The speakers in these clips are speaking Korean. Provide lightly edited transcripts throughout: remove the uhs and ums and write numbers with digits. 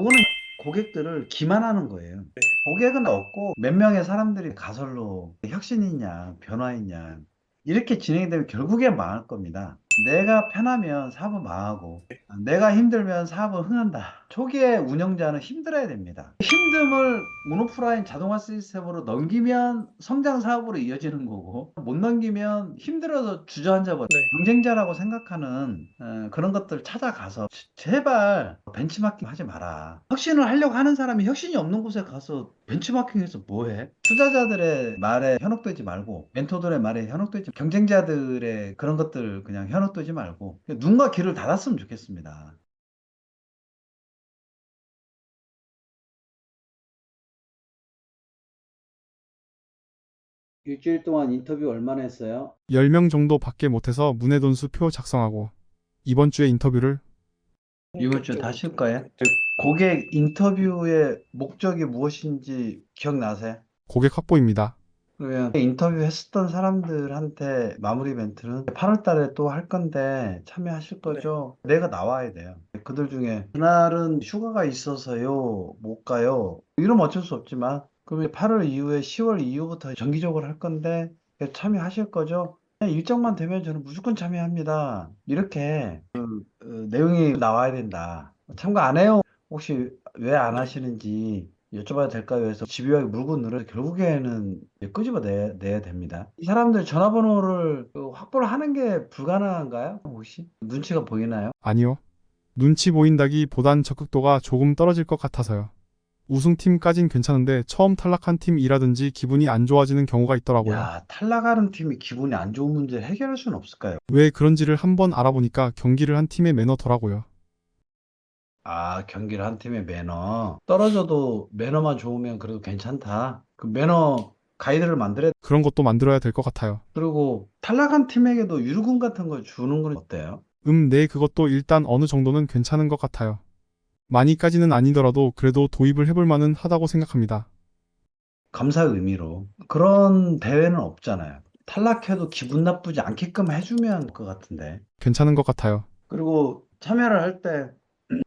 그거는 고객들을 기만하는 거예요. 네. 고객은 없고 몇 명의 사람들이 가설로 혁신이냐, 변화이냐, 이렇게 진행이 되면 결국엔 망할 겁니다. 내가 편하면 사업은 망하고, 내가 힘들면 사업은 흥한다. 초기에 운영자는 힘들어야 됩니다. 힘듦을 모노프라인 자동화 시스템으로 넘기면 성장 사업으로 이어지는 거고, 못 넘기면 힘들어서 주저앉아 버려. 네. 경쟁자라고 생각하는 그런 것들 찾아가서 제발 벤치마킹 하지 마라. 혁신을 하려고 하는 사람이 혁신이 없는 곳에 가서 벤치마킹해서 뭐해? 투자자들의 말에 현혹되지 말고, 멘토들의 말에 현혹되지, 경쟁자들의 그런 것들 그냥 현혹되지 말고 눈과 귀를 닫았으면 좋겠습니다. 일주일 동안 인터뷰 얼마나 했어요? 10명 정도 밖에 못해서 문해돈수 표 작성하고 이번 주에 인터뷰를 이번 주에 다 쉴 거예요? 네. 고객 인터뷰의 목적이 무엇인지 기억나세요? 고객 확보입니다. 그러면 인터뷰 했었던 사람들한테 마무리 멘트는 8월 달에 또 할 건데 참여하실 네. 거죠? 내가 나와야 돼요. 그들 중에 그날은 휴가가 있어서요, 못 가요. 이러면 어쩔 수 없지만 그러면 8월 이후에 10월 이후부터 정기적으로 할 건데 참여하실 거죠? 그냥 일정만 되면 저는 무조건 참여합니다. 이렇게 내용이 나와야 된다. 참가 안 해요? 혹시 왜 안 네. 하시는지 여쭤봐도 될까요? 해서 집요하게 물고 늘어 결국에는 끄집어내야 됩니다. 이 사람들 전화번호를 확보를 하는 게 불가능한가요? 혹시 눈치가 보이나요? 아니요. 눈치 보인다기 보단 적극도가 조금 떨어질 것 같아서요. 우승팀까진 괜찮은데 처음 탈락한 팀이라든지 기분이 안 좋아지는 경우가 있더라고요. 야, 탈락하는 팀이 기분이 안 좋은 문제를 해결할 수는 없을까요? 왜 그런지를 한번 알아보니까 경기를 한 팀의 매너더라고요. 아, 경기를 한 팀의 매너. 떨어져도 매너만 좋으면 그래도 괜찮다. 그 매너 가이드를 만들어야. 그런 것도 만들어야 될 것 같아요. 그리고 탈락한 팀에게도 유르금 같은 걸 주는 건 어때요? 네, 그것도 일단 어느 정도는 괜찮은 것 같아요. 많이까지는 아니더라도 그래도 도입을 해볼 만은 하다고 생각합니다. 감사 의미로. 그런 대회는 없잖아요. 탈락해도 기분 나쁘지 않게끔 해주면 할 것 같은데. 괜찮은 것 같아요. 그리고 참여를 할 때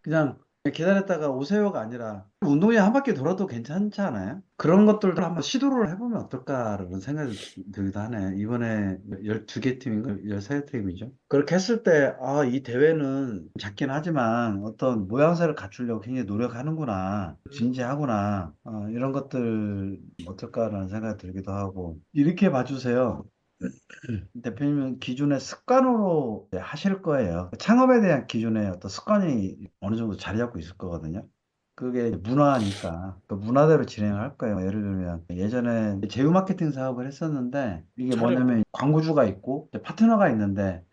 그냥 기다렸다가 오세요가 아니라 운동회 한 바퀴 돌아도 괜찮지 않아요? 그런 것들도 한번 시도를 해보면 어떨까라는 생각이 들기도 하네. 이번에 12개 팀인가? 13개 팀이죠. 그렇게 했을 때, 아, 이 대회는 작긴 하지만 어떤 모양새를 갖추려고 굉장히 노력하는구나. 진지하구나. 이런 것들 어떨까라는 생각이 들기도 하고. 이렇게 봐주세요. 대표님은 기존의 습관으로 하실 거예요. 창업에 대한 기존의 어떤 습관이 어느 정도 자리 잡고 있을 거거든요. 그게 문화니까 그 문화대로 진행을 할 거예요. 예를 들면 예전에 제휴 마케팅 사업을 했었는데 이게 촬영. 뭐냐면 광고주가 있고 이제 파트너가 있는데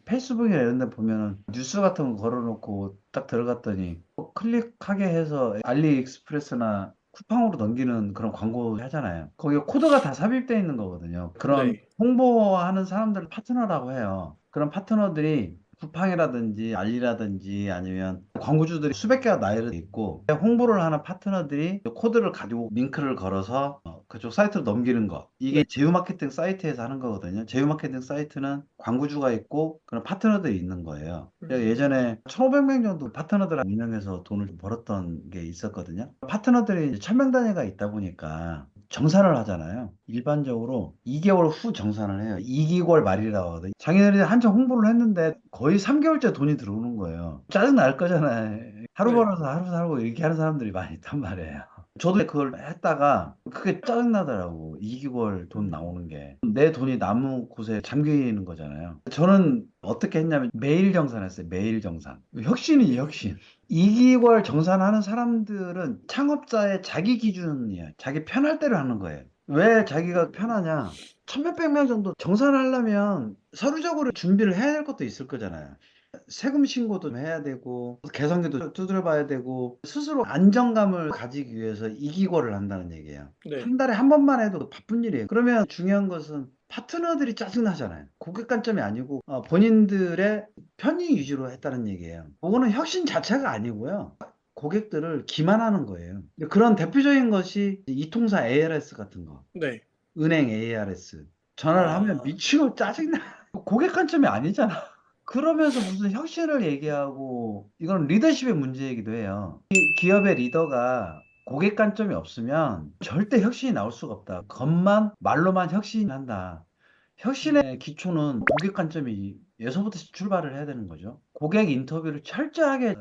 페이스북이나 이런 데 보면은 뉴스 같은 거 걸어놓고 딱 들어갔더니 클릭하게 해서 알리익스프레스나 쿠팡으로 넘기는 그런 광고 하잖아요. 거기에 코드가 다 삽입되어 있는 거거든요. 그런 네. 홍보하는 사람들을 파트너라고 해요. 그런 파트너들이 쿠팡이라든지 알리라든지 아니면 광고주들이 수백 개가 나열돼 있고 홍보를 하는 파트너들이 코드를 가지고 링크를 걸어서 그쪽 사이트로 넘기는 거. 네. 이게 제휴 마케팅 사이트에서 하는 거거든요. 제휴 마케팅 사이트는 광고주가 있고 그런 파트너들이 있는 거예요. 제가 음. 예전에 1,500명 정도 파트너들 운영해서 돈을 좀 벌었던 게 있었거든요. 파트너들이 1,000명 단위가 있다 보니까 정산을 하잖아요. 일반적으로 2개월 후 정산을 해요. 2개월 말이라고 하거든요. 자기네들이 한참 홍보를 했는데 거의 3개월째 돈이 들어오는 거예요. 짜증 날 거잖아요. 하루 네. 벌어서 하루 살고 이렇게 하는 사람들이 많이 있단 말이에요. 저도 그걸 했다가 그게 짜증나더라고. 2개월 돈 음. 나오는 게. 내 돈이 남은 곳에 잠기는 거잖아요. 저는 어떻게 했냐면 매일 정산했어요. 매일 정산. 혁신이지, 혁신. 2개월 정산하는 사람들은 창업자의 자기 기준이에요. 자기 편할 대로 하는 거예요. 왜 자기가 편하냐? 천몇백 명 정도 정산을 하려면 서류적으로 준비를 해야 될 것도 있을 거잖아요. 세금 신고도 해야 되고, 계산기도 두드려 봐야 되고, 스스로 안정감을 가지기 위해서 이기고를 한다는 얘기예요. 네. 한 달에 한 번만 해도 바쁜 일이에요. 그러면 중요한 것은 파트너들이 짜증나잖아요. 고객 관점이 아니고, 본인들의 편의 위주로 했다는 얘기예요. 그거는 혁신 자체가 아니고요. 고객들을 기만하는 거예요. 근데 그런 대표적인 것이 이통사 ARS 같은 거, 네. 은행 ARS. 전화를 하면 아. 미치고 짜증나. 고객 관점이 아니잖아. 그러면서 무슨 혁신을 얘기하고 이건 리더십의 문제이기도 해요. 기업의 리더가 고객 관점이 없으면 절대 혁신이 나올 수가 없다. 겉만 말로만 혁신한다. 혁신의 기초는 고객 관점에서부터 출발을 해야 되는 거죠. 고객 인터뷰를 철저하게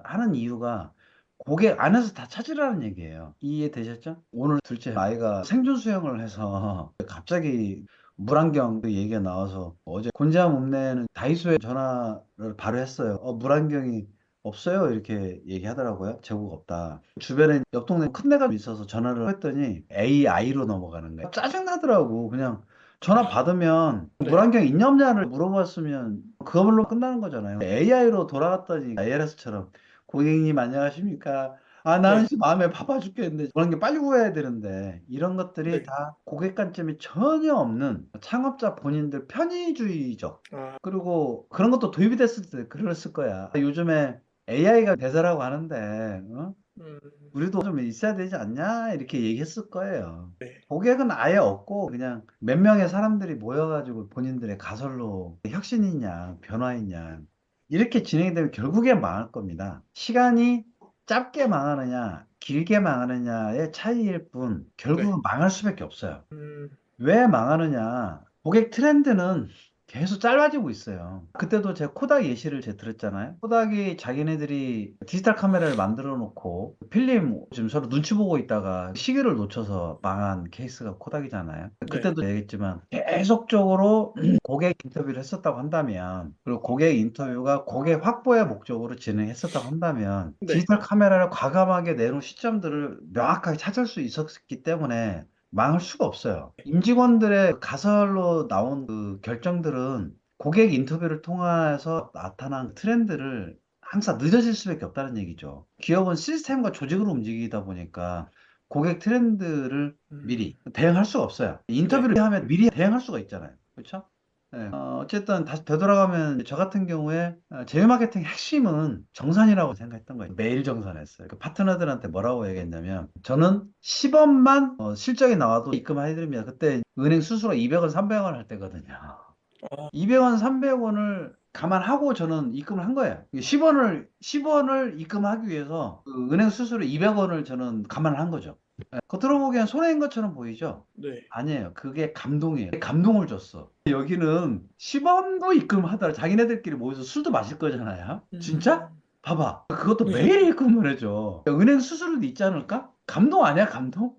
하는 이유가 고객 안에서 다 찾으라는 얘기예요. 이해되셨죠? 오늘 둘째 아이가 생존 수영을 해서 갑자기 물안경 그 얘기가 나와서 어제 곤지암 읍내는 다이소에 전화를 바로 했어요. 물안경이 없어요. 이렇게 얘기하더라고요. 재고가 없다. 주변에 옆 동네 큰 데가 있어서 전화를 했더니 AI로 넘어가는 거예요. 짜증나더라고. 그냥 전화 받으면 네. 물안경 있냐 없냐를 물어봤으면 그걸로 끝나는 거잖아요. AI로 돌아갔더니 ARS처럼 고객님 안녕하십니까? 아, 나는 네. 지금 마음에 바빠 죽겠는데 그런 게 빨리 구해야 되는데 이런 것들이 네. 다 고객 관점이 전혀 없는 창업자 본인들 편의주의적 아, 그리고 그런 것도 도입이 됐을 때 그랬을 거야. 요즘에 AI가 대세라고 하는데 음, 우리도 좀 있어야 되지 않냐? 이렇게 얘기했을 거예요. 네. 고객은 아예 없고 그냥 몇 명의 사람들이 모여가지고 본인들의 가설로 혁신이냐, 변화이냐 이렇게 진행이 되면 결국엔 망할 겁니다. 시간이 짧게 망하느냐, 길게 망하느냐의 차이일 뿐 네. 결국은 망할 수밖에 없어요. 음, 왜 망하느냐? 고객 트렌드는 계속 짧아지고 있어요. 그때도 제가 코닥 예시를 제가 들었잖아요. 코닥이 자기네들이 디지털 카메라를 만들어 놓고 필름 지금 서로 눈치 보고 있다가 시기를 놓쳐서 망한 케이스가 코닥이잖아요. 네. 그때도 얘기했지만 계속적으로 고객 인터뷰를 했었다고 한다면 그리고 고객 인터뷰가 고객 확보의 목적으로 진행했었다고 한다면 네. 디지털 카메라를 과감하게 내놓은 시점들을 명확하게 찾을 수 있었기 때문에 망할 수가 없어요. 임직원들의 가설로 나온 그 결정들은 고객 인터뷰를 통해서 나타난 트렌드를 항상 늦어질 수밖에 없다는 얘기죠. 기업은 시스템과 조직으로 움직이다 보니까 고객 트렌드를 음, 미리 대응할 수가 없어요. 네. 인터뷰를 하면 미리 대응할 수가 있잖아요. 그렇죠? 네. 어쨌든 다시 되돌아가면 저 같은 경우에 제휴 마케팅 핵심은 정산이라고 생각했던 거예요. 매일 정산했어요. 그 파트너들한테 뭐라고 얘기했냐면 저는 10원만 실적이 나와도 입금해드립니다. 그때 은행 수수료 200원, 300원 할 때거든요. 아, 200원, 300원을 감안하고 저는 입금을 한 거예요. 10원을 입금하기 위해서 그 은행 수수료 200원을 저는 감안을 한 거죠. 겉으로 보기엔 손해인 것처럼 보이죠? 네. 아니에요. 그게 감동이에요. 감동을 줬어. 여기는 10원도 입금하더라. 자기네들끼리 모여서 술도 마실 거잖아요. 진짜? 음, 봐봐. 그것도 네. 매일 입금을 해줘. 은행 수수료도 있지 않을까? 감동 아니야, 감동?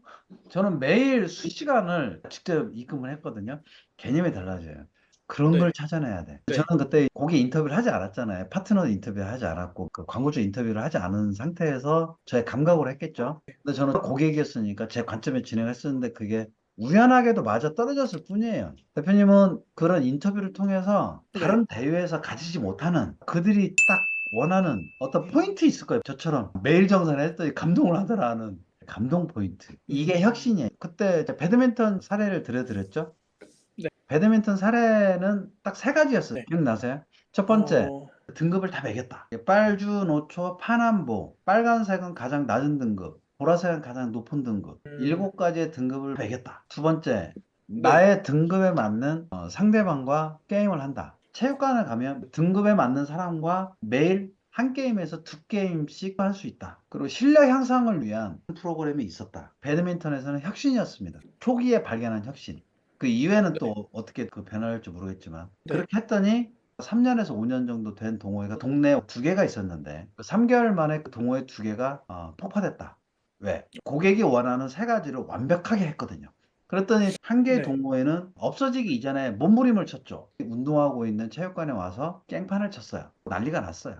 저는 매일 수시간을 직접 입금을 했거든요. 개념이 달라져요. 그런 걸 네. 찾아내야 돼. 네. 저는 그때 고객 인터뷰를 하지 않았잖아요. 파트너 인터뷰를 하지 않았고, 그 광고주 인터뷰를 하지 않은 상태에서 저의 감각으로 했겠죠. 근데 저는 고객이었으니까 제 관점에 진행했었는데 그게 우연하게도 맞아 떨어졌을 뿐이에요. 대표님은 그런 인터뷰를 통해서 네. 다른 대회에서 가지지 못하는 그들이 딱 원하는 어떤 포인트 있을 거예요. 저처럼 매일 정산을 했더니 감동을 하더라는 감동 포인트. 이게 음, 혁신이에요. 그때 배드민턴 사례를 들려드렸죠. 네. 배드민턴 사례는 딱 세 가지였어요. 네. 기억나세요? 첫 번째, 어, 등급을 다 매겼다. 빨주, 노초, 파남보. 빨간색은 가장 낮은 등급, 보라색은 가장 높은 등급. 음, 일곱 가지의 등급을 매겼다. 두 번째, 네. 나의 등급에 맞는 상대방과 게임을 한다. 체육관에 가면 등급에 맞는 사람과 매일 한 게임에서 두 게임씩 할 수 있다. 그리고 실력 향상을 위한 프로그램이 있었다. 배드민턴에서는 혁신이었습니다. 초기에 발견한 혁신. 그 이후에는 네. 또 어떻게 그 변화할지 모르겠지만 네. 그렇게 했더니 3년에서 5년 정도 된 동호회가 동네에 두 개가 있었는데 그 3개월 만에 그 동호회 두 개가 폭파됐다. 왜? 고객이 원하는 세 가지를 완벽하게 했거든요. 그랬더니 한 개의 네. 동호회는 없어지기 이전에 몸부림을 쳤죠. 운동하고 있는 체육관에 와서 깽판을 쳤어요. 난리가 났어요.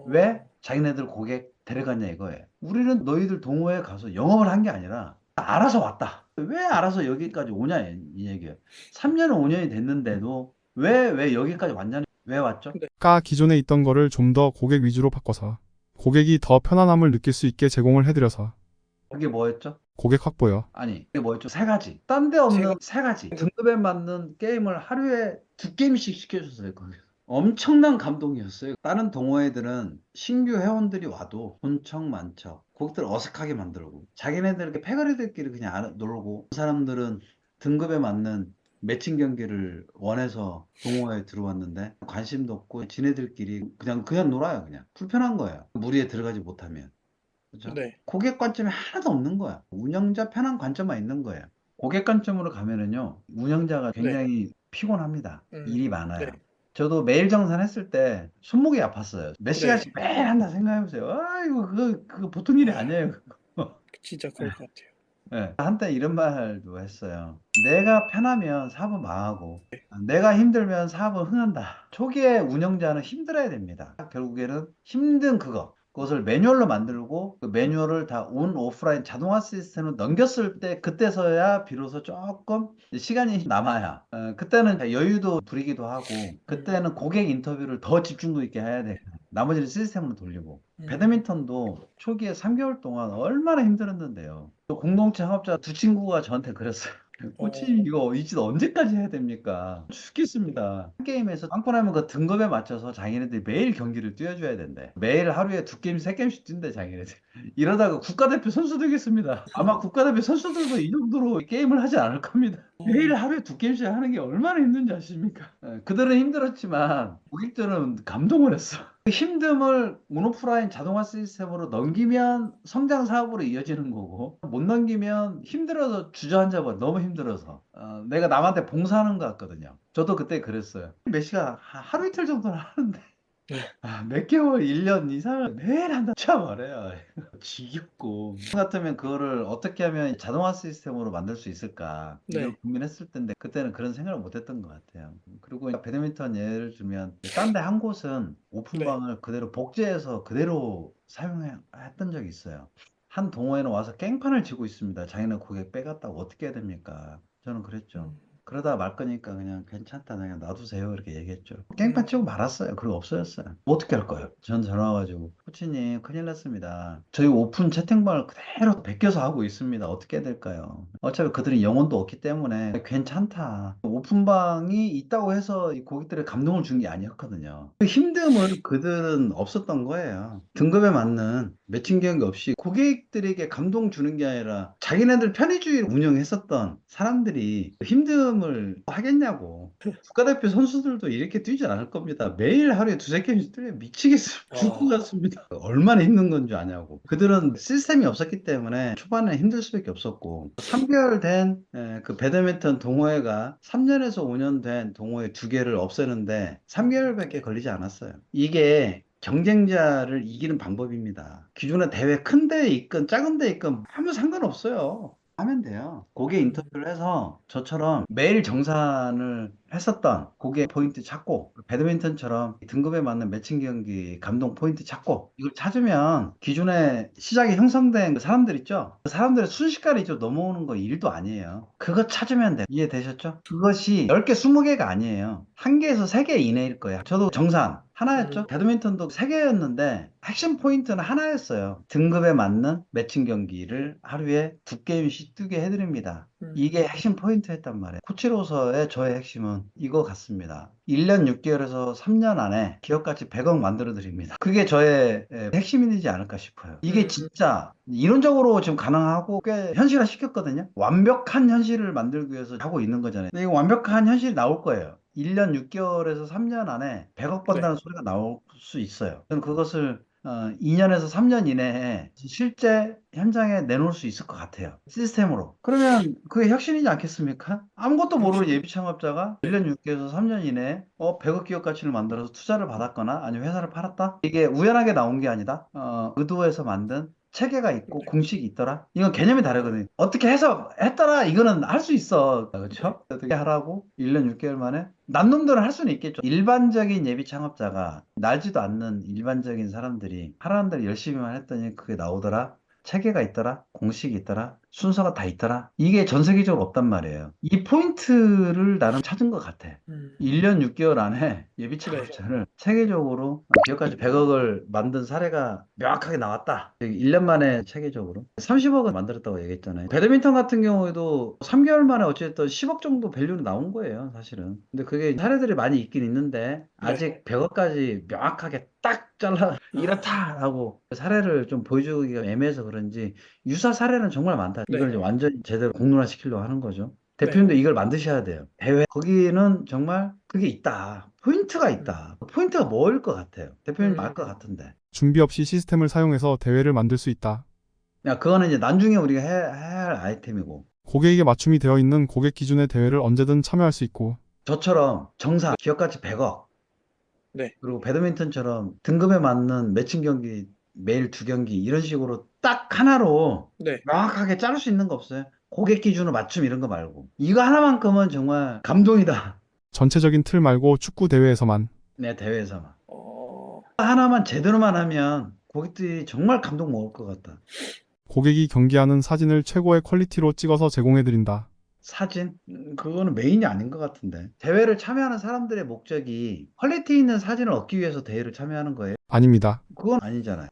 왜? 어, 자기네들 고객 데려갔냐 이거예요. 우리는 너희들 동호회에 가서 영업을 한 게 아니라 알아서 왔다. 왜 알아서 여기까지 오냐 이 얘기예요. 3년 5년이 됐는데도 왜 여기까지 왔냐는 왜 왔죠? 네. 까 기존에 있던 거를 좀 더 고객 위주로 바꿔서 고객이 더 편안함을 느낄 수 있게 제공을 해드려서 그게 뭐였죠? 고객 확보요. 아니 그게 뭐였죠? 세 가지. 딴 데 제가, 없는 세 가지. 등급에 맞는 게임을 하루에 두 게임씩 시켜줬어요. 거기서. 엄청난 감동이었어요. 다른 동호회들은 신규 회원들이 와도 본척 만척 고객들 어색하게 만들고 자기네들 이렇게 패거리들끼리 그냥 놀고 그 사람들은 등급에 맞는 매칭 경기를 원해서 동호회에 들어왔는데 관심도 없고 지네들끼리 그냥 놀아요. 그냥 불편한 거예요. 무리에 들어가지 못하면. 그죠? 네. 고객 관점이 하나도 없는 거야. 운영자 편한 관점만 있는 거예요. 고객 관점으로 가면은요, 운영자가 네. 굉장히 피곤합니다. 일이 많아요. 네. 저도 매일 정산했을 때 손목이 아팠어요. 몇 네. 시간씩 매일 한다 생각해보세요. 아이고, 그거 보통 일이 아니에요. 그거. 진짜 그럴 것 같아요. 네. 한때 이런 말도 했어요. 내가 편하면 사업은 망하고, 내가 힘들면 사업은 흥한다. 초기에 운영자는 힘들어야 됩니다. 결국에는 힘든 그것을 매뉴얼로 만들고 그 매뉴얼을 다 온, 오프라인 자동화 시스템으로 넘겼을 때 그때서야 비로소 조금 시간이 남아야 그때는 여유도 부리기도 하고 그때는 고객 인터뷰를 더 집중도 있게 해야 돼. 나머지는 시스템으로 돌리고. 배드민턴도 초기에 3개월 동안 얼마나 힘들었는데요. 또 공동체 창업자 두 친구가 저한테 그랬어요. 코치님 이거 이 짓 언제까지 해야 됩니까? 죽겠습니다. 한 게임에서 빵꾸 나면 그 등급에 맞춰서 자기네들이 매일 경기를 뛰어줘야 된대. 매일 하루에 두 게임, 세 게임씩 뛴대 자기네들. 이러다가 국가대표 선수 되겠습니다. 아마 국가대표 선수들도 이 정도로 게임을 하지 않을 겁니다. 매일 하루에 두 게임씩 하는 게 얼마나 힘든지 아십니까? 그들은 힘들었지만 고객들은 감동을 했어. 그 힘듦을 온오프라인 자동화 시스템으로 넘기면 성장 사업으로 이어지는 거고 못 넘기면 힘들어서 주저앉아 버려. 너무 힘들어서 내가 남한테 봉사하는 것 같거든요. 저도 그때 그랬어요. 몇 시간 하루 이틀 정도는 하는데 몇 개월, 1년 이상을 매일 한다 참 말해요. 지겹고. 저 같으면 그거를 어떻게 하면 자동화 시스템으로 만들 수 있을까 이걸 네. 고민했을 텐데 그때는 그런 생각을 못 했던 것 같아요. 그리고 배드민턴 예를 들면 딴 데 한 곳은 네. 오픈방을 그대로 복제해서 그대로 사용했던 적이 있어요. 한 동호회는 와서 깽판을 치고 있습니다. 자기는 고객 빼갔다고 어떻게 해야 됩니까? 저는 그랬죠. 그러다 말 거니까 그냥 괜찮다. 그냥 놔두세요. 이렇게 얘기했죠. 깽판 치고 말았어요. 그리고 없어졌어요. 뭐 어떻게 할 거예요? 전 전화 와가지고 코치님 큰일 났습니다. 저희 오픈 채팅방을 그대로 베껴서 하고 있습니다. 어떻게 해야 될까요? 어차피 그들이 영혼도 없기 때문에 괜찮다. 오픈방이 있다고 해서 이 고객들의 감동을 준 게 아니었거든요. 그 힘듦을 그들은 없었던 거예요. 등급에 맞는 매칭 경기 없이 고객들에게 감동 주는 게 아니라 자기네들 편의주의를 운영했었던 사람들이 힘듦을 하겠냐고. 국가대표 선수들도 이렇게 뛰지 않을 겁니다. 매일 하루에 두세 게임씩 뛰면 미치겠어요. 죽을 것 같습니다. 얼마나 힘든 건 줄 아냐고. 그들은 시스템이 없었기 때문에 초반에 힘들 수밖에 없었고 3개월 된 그 배드민턴 동호회가 3년에서 5년 된 동호회 두 개를 없애는데 3개월밖에 걸리지 않았어요. 이게 경쟁자를 이기는 방법입니다. 기존의 대회 큰 데에 있건 작은 데에 있건 아무 상관없어요. 하면 돼요. 고객 인터뷰를 해서 저처럼 매일 정산을 했었던 고객 포인트 찾고 배드민턴처럼 등급에 맞는 매칭 경기 감동 포인트 찾고 이걸 찾으면 기존에 시장에 형성된 그 사람들 있죠? 그 사람들의 순식간에 좀 넘어오는 거 일도 아니에요. 그거 찾으면 돼요. 이해되셨죠? 그것이 10개, 20개가 아니에요. 1개에서 3개 이내일 거예요. 저도 정산 하나였죠. 배드민턴도 3개였는데 핵심 포인트는 하나였어요. 등급에 맞는 매칭 경기를 하루에 두 게임씩 뛰게 해드립니다. 이게 핵심 포인트였단 말이에요. 코치로서의 저의 핵심은 이거 같습니다. 1년 6개월에서 3년 안에 기업가치 100억 만들어 드립니다. 그게 저의 핵심이지 않을까 싶어요. 이게 진짜 이론적으로 지금 가능하고 꽤 현실화 시켰거든요. 완벽한 현실을 만들기 위해서 하고 있는 거잖아요. 근데 이거 완벽한 현실이 나올 거예요. 1년 6개월에서 3년 안에 100억 번다는 소리가 나올 수 있어요. 저는 그것을 2년에서 3년 이내에 실제 현장에 내놓을 수 있을 것 같아요. 시스템으로. 그러면 그게 혁신이지 않겠습니까? 아무것도 모르는 예비 창업자가 1년 6개월에서 3년 이내에 100억 기업 가치를 만들어서 투자를 받았거나 아니면 회사를 팔았다? 이게 우연하게 나온 게 아니다. 의도해서 만든 체계가 있고 공식이 있더라. 이건 개념이 다르거든요. 어떻게 해서 했더라. 이거는 할 수 있어. 그렇죠? 어떻게 하라고? 1년 6개월 만에? 남놈들은 할 수는 있겠죠. 일반적인 예비 창업자가 날지도 않는 일반적인 사람들이 하라는 대로 열심히만 했더니 그게 나오더라. 체계가 있더라. 공식이 있더라. 순서가 다 있더라. 이게 전 세계적으로 없단 말이에요. 이 포인트를 나는 찾은 것 같아. 1년 6개월 안에 예비 창업자를 체계적으로 기업가치 100억을 만든 사례가 명확하게 나왔다. 1년 만에 체계적으로 30억을 만들었다고 얘기했잖아요. 배드민턴 같은 경우에도 3개월 만에 어쨌든 10억 정도 밸류는 나온 거예요, 사실은. 근데 그게 사례들이 많이 있긴 있는데 아직 100억까지 명확하게 딱 잘라 이렇다 하고 사례를 좀 보여주기가 애매해서 그런지 유사 사례는 정말 많다. 이걸 이제 완전히 제대로 공론화 시키려고 하는 거죠. 네. 대표님도 이걸 만드셔야 돼요. 대회 거기는 정말 그게 있다. 포인트가 있다. 포인트가 뭐일 것 같아요? 대표님 알 것 음, 같은데. 준비 없이 시스템을 사용해서 대회를 만들 수 있다. 야, 그거는 이제 나중에 우리가 해야 할 아이템이고. 고객에게 맞춤이 되어 있는 고객 기준의 대회를 언제든 참여할 수 있고, 저처럼 정상, 기업가치 100억, 네. 그리고 배드민턴처럼 등급에 맞는 매칭 경기 매일 2경기 이런 식으로 딱 하나로 네. 명확하게 자를 수 있는 거 없어요? 고객 기준으로 맞춤 이런 거 말고. 이거 하나만큼은 정말 감동이다. 전체적인 틀 말고 축구 대회에서만. 내 대회에서만. 어, 하나만 제대로만 하면 고객들이 정말 감동 먹을 것 같다. 고객이 경기하는 사진을 최고의 퀄리티로 찍어서 제공해드린다. 사진? 그거는 메인이 아닌 것 같은데. 대회를 참여하는 사람들의 목적이 퀄리티 있는 사진을 얻기 위해서 대회를 참여하는 거예요. 아닙니다. 그건 아니잖아요.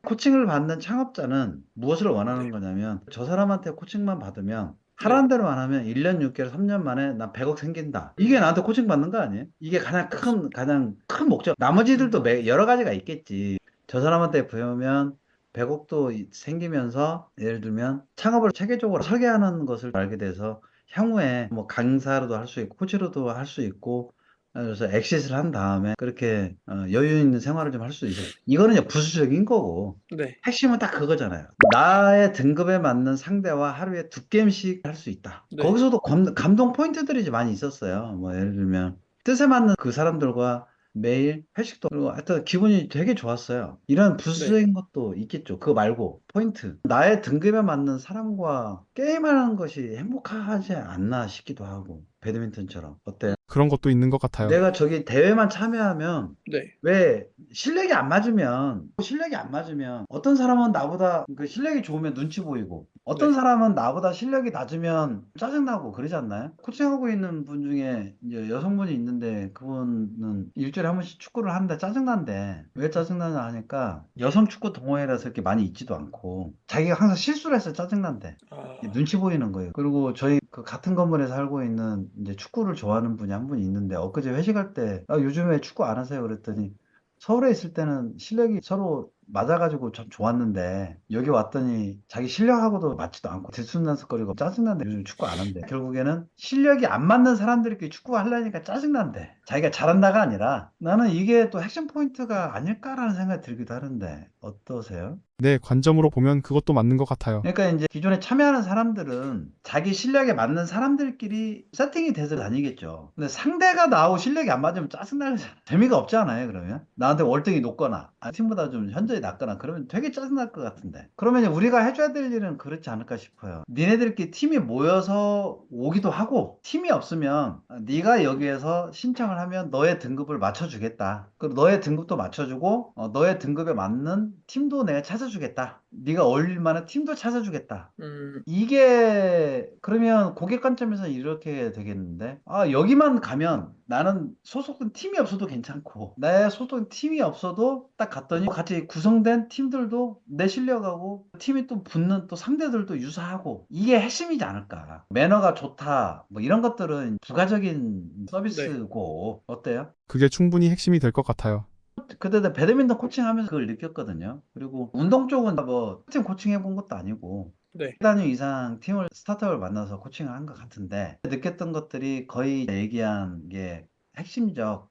코칭을 받는 창업자는 무엇을 원하는 네. 거냐면 저 사람한테 코칭만 받으면 네. 하라는 대로만 하면 1년 6개월, 3년 만에 나 100억 생긴다. 이게 나한테 코칭 받는 거 아니에요? 이게 가장 큰 목적. 나머지들도 음, 여러 가지가 있겠지. 저 사람한테 배우면 100억도 생기면서 예를 들면 창업을 체계적으로 설계하는 것을 알게 돼서 향후에 뭐 강사로도 할 수 있고 코치로도 할 수 있고 그래서 엑싯을 한 다음에 그렇게 여유 있는 생활을 좀 할 수 있어요. 이거는 이제 부수적인 거고 네. 핵심은 딱 그거잖아요. 나의 등급에 맞는 상대와 하루에 2게임씩 할 수 있다. 네. 거기서도 감동 포인트들이 이제 많이 있었어요. 뭐 예를 들면 뜻에 맞는 그 사람들과 매일 회식도 그리고 하여튼 기분이 되게 좋았어요. 이런 네. 부수적인 것도 있겠죠. 그거 말고 포인트. 나의 등급에 맞는 사람과 게임하는 것이 행복하지 않나 싶기도 하고 배드민턴처럼 어때요? 그런 것도 있는 것 같아요. 내가 저기 대회만 참여하면 네. 왜 실력이 안 맞으면 어떤 사람은 나보다 그 실력이 좋으면 눈치 보이고 어떤 네. 사람은 나보다 실력이 낮으면 짜증나고 그러지 않나요? 코칭하고 있는 분 중에 이제 여성분이 있는데 그분은 일주일에 한 번씩 축구를 하는데 짜증난대. 왜 짜증나냐 하니까 여성 축구 동호회라서 이렇게 많이 있지도 않고 자기가 항상 실수를 해서 짜증난대. 아, 눈치 보이는 거예요. 그리고 저희 그 같은 건물에 살고 있는 이제 축구를 좋아하는 분이 한 분 있는데 엊그제 회식할 때 요즘에 축구 안 하세요? 그랬더니 서울에 있을 때는 실력이 서로 맞아가지고 참 좋았는데 여기 왔더니 자기 실력하고도 맞지도 않고 들쑥날쑥거리고 짜증난대. 요즘 축구 안 한대. 결국에는 실력이 안 맞는 사람들끼리 축구 하려니까 짜증난대. 자기가 잘한다가 아니라 나는 이게 또 핵심 포인트가 아닐까라는 생각이 들기도 하는데 어떠세요? 내 관점으로 보면 그것도 맞는 것 같아요. 그러니까 이제 기존에 참여하는 사람들은 자기 실력에 맞는 사람들끼리 세팅이 돼서 다니겠죠. 근데 상대가 나하고 실력이 안 맞으면 짜증나잖아. 재미가 없지 않아요, 그러면? 나한테 월등히 높거나, 팀보다 좀 현저히 낮거나, 그러면 되게 짜증날 것 같은데. 그러면 이제 우리가 해줘야 될 일은 그렇지 않을까 싶어요. 니네들끼리 팀이 모여서 오기도 하고, 팀이 없으면 네가 여기에서 신청을 하면 너의 등급을 맞춰주겠다. 그리고 너의 등급도 맞춰주고, 너의 등급에 맞는 팀도 내가 찾아주겠다. 네가 어울릴 만한 팀도 찾아주겠다. 음, 이게 그러면 고객 관점에서 이렇게 되겠는데 여기만 가면 나는 소속된 팀이 없어도 괜찮고 내 소속된 팀이 없어도 딱 갔더니 같이 구성된 팀들도 내 실력하고 팀이 또 붙는 또 상대들도 유사하고 이게 핵심이지 않을까. 매너가 좋다 뭐 이런 것들은 부가적인 네. 서비스고 어때요? 그게 충분히 핵심이 될 것 같아요. 그때 내가 배드민턴 코칭하면서 그걸 느꼈거든요. 그리고 운동 쪽은 뭐 팀 코칭해 본 것도 아니고 네. 1단위 이상 팀을 스타트업을 만나서 코칭을 한 것 같은데 느꼈던 것들이 거의 얘기한 게 핵심적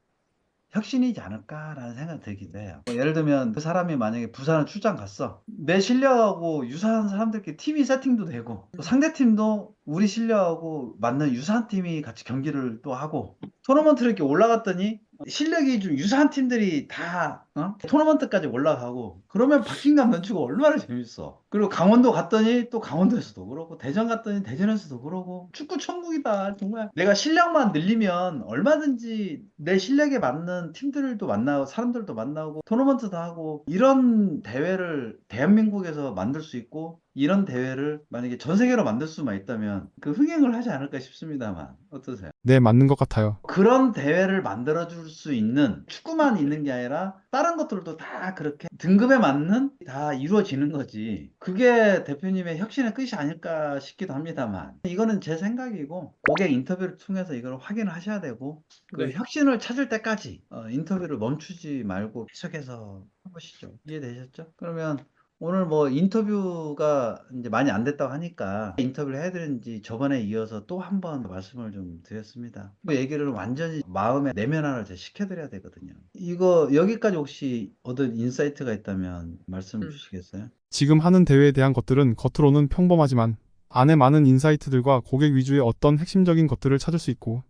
혁신이지 않을까라는 생각이 들기도 해요. 뭐 예를 들면 그 사람이 만약에 부산을 출장 갔어. 내 실력하고 유사한 사람들끼리 팀이 세팅도 되고 또 상대 팀도 우리 실력하고 맞는 유사한 팀이 같이 경기를 또 하고 토너먼트를 이렇게 올라갔더니 실력이 좀 유사한 팀들이 다 토너먼트까지 올라가고 그러면 박진감 넘치고 얼마나 재밌어. 그리고 강원도 갔더니 또 강원도에서도 그러고 대전 갔더니 대전에서도 그러고 축구 천국이다 정말. 내가 실력만 늘리면 얼마든지 내 실력에 맞는 팀들도 만나고 사람들도 만나고 토너먼트도 하고 이런 대회를 대한민국에서 만들 수 있고 이런 대회를 만약에 전 세계로 만들 수만 있다면 그 흥행을 하지 않을까 싶습니다만 어떠세요? 네, 맞는 것 같아요. 그런 대회를 만들어줄 수 있는 축구만 네. 있는 게 아니라 다른 것들도 다 그렇게 등급에 맞는 다 이루어지는 거지. 그게 대표님의 혁신의 끝이 아닐까 싶기도 합니다만 이거는 제 생각이고 고객 인터뷰를 통해서 이걸 확인을 하셔야 되고 그 네. 혁신을 찾을 때까지 인터뷰를 멈추지 말고 계속해서 해보시죠. 이해되셨죠? 그러면 오늘 뭐 인터뷰가 이제 많이 안 됐다고 하니까 인터뷰를 해야 되는지 저번에 이어서 또 한 번 말씀을 좀 드렸습니다. 뭐 얘기를 완전히 마음에 내면화를 제가 시켜드려야 되거든요. 이거 여기까지 혹시 얻은 인사이트가 있다면 말씀 음. 주시겠어요? 지금 하는 대회에 대한 것들은 겉으로는 평범하지만 안에 많은 인사이트들과 고객 위주의 어떤 핵심적인 것들을 찾을 수 있고,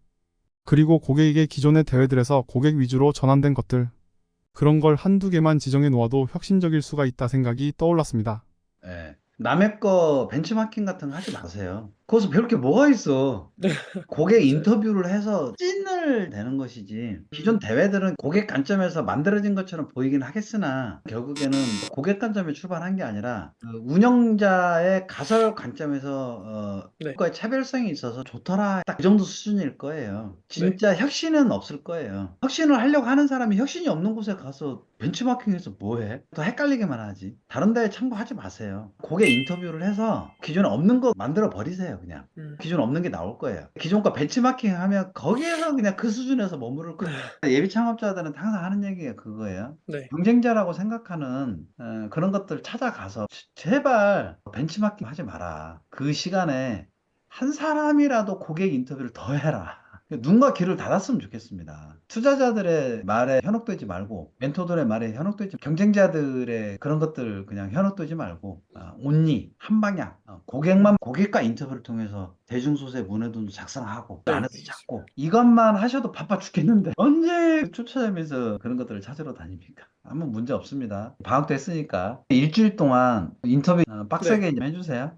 그리고 고객에게 기존의 대회들에서 고객 위주로 전환된 것들, 그런 걸 한두 개만 지정해 놓아도 혁신적일 수가 있다 생각이 떠올랐습니다. 예. 남의 거 벤치마킹 같은 거 하지 마세요. 거기서 배울 게 뭐가 있어. 고객 맞아요. 인터뷰를 해서 찐을 내는 것이지. 기존 대회들은 고객 관점에서 만들어진 것처럼 보이긴 하겠으나 결국에는 고객 관점에 출발한 게 아니라 그 운영자의 가설 관점에서 네. 그거의 차별성이 있어서 좋더라. 딱 그 정도 수준일 거예요. 네. 진짜 혁신은 없을 거예요. 혁신을 하려고 하는 사람이 혁신이 없는 곳에 가서 벤치마킹해서 뭐 해? 더 헷갈리게만 하지. 다른 데에 참고하지 마세요. 고객 인터뷰를 해서 기존에 없는 거 만들어 버리세요, 그냥. 음. 기존 없는 게 나올 거예요. 기존 거 벤치마킹 하면 거기에서 그냥 그 수준에서 머무를 거예요. 예비 창업자들은 항상 하는 얘기가 그거예요. 네. 경쟁자라고 생각하는 그런 것들 찾아가서 제발 벤치마킹 하지 마라. 그 시간에 한 사람이라도 고객 인터뷰를 더 해라. 눈과 귀를 닫았으면 좋겠습니다. 투자자들의 말에 현혹되지 말고, 멘토들의 말에 현혹되지, 경쟁자들의 그런 것들 그냥 현혹되지 말고, 온리, 한 방향, 고객과 인터뷰를 통해서 대중소수의 문해도 작성하고, 그 네. 안에서 찾고, 이것만 하셔도 바빠 죽겠는데, 언제 쫓아다니면서 그런 것들을 찾으러 다닙니까? 아무 문제 없습니다. 방학도 했으니까, 일주일 동안 인터뷰 네. 빡세게 좀 해주세요.